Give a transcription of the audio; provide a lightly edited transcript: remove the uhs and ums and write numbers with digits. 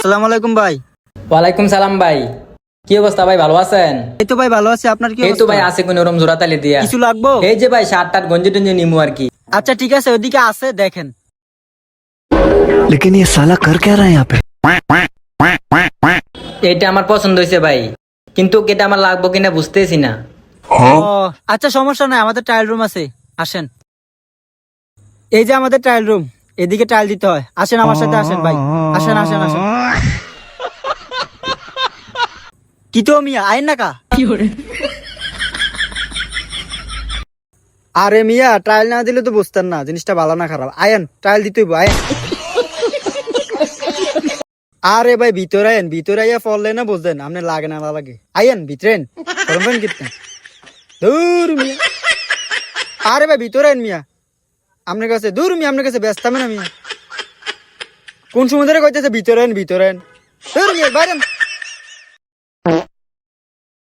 আসসালামু আলাইকুম ভাই। ওয়ালাইকুম সালাম ভাই, কি অবস্থা ভাই, ভালো আছেন? এই তো ভাই ভালো আছি, আপনার কি এই তো অবস্থা? ভাই আছে কোন রকম জোড়াতালি দিয়া। কিছু লাগবো? এই যে ভাই শার্ট টাট গঞ্জি টঞ্জি নিমু আর কি। আচ্ছা ঠিক আছে, ওইদিকে আছে দেখেন। लेकिन ये साला कर क्या रहा है यहाँ पे। এটা আমার পছন্দ হয়েছে ভাই, কিন্তু এটা আমার লাগবো কিনা বুঝতেছি না। ও আচ্ছা, সমস্যা নাই, আমাদের ট্রায়াল রুম আছে, আসেন। এই যে আমাদের ট্রায়াল রুম, এদিকে ট্রায়াল দিতে হয়, আসেন আমার সাথে, আসেন ভাই, আসেন আসেন আসেন। কি তো মিয়া আইন না কা? আরে মিয়া, ট্রায়াল না দিলে তো বুঝতেন না জিনিসটা ভালো না খারাপ। আয়েন, ট্রায়াল দিতে হইব, আয়েন। আরে ভাই ভিতরে আয়েন, ভিতরে আইয়া পড়লে না বুঝলেন, আপনি লাগে না লাগে। আয়েন ভিতরেন, করবেন কিতনা দূর মিয়া। আরে ভাই ভিতরে আইন মিয়া, আপনার কাছে দূর মিয়া, আপনার কাছে ব্যস্ত না মিয়া। কোন সময় ধরে কইতেছে ভিতরে আইন ভিতরে আইন, দূর মিয়া বাইরেন।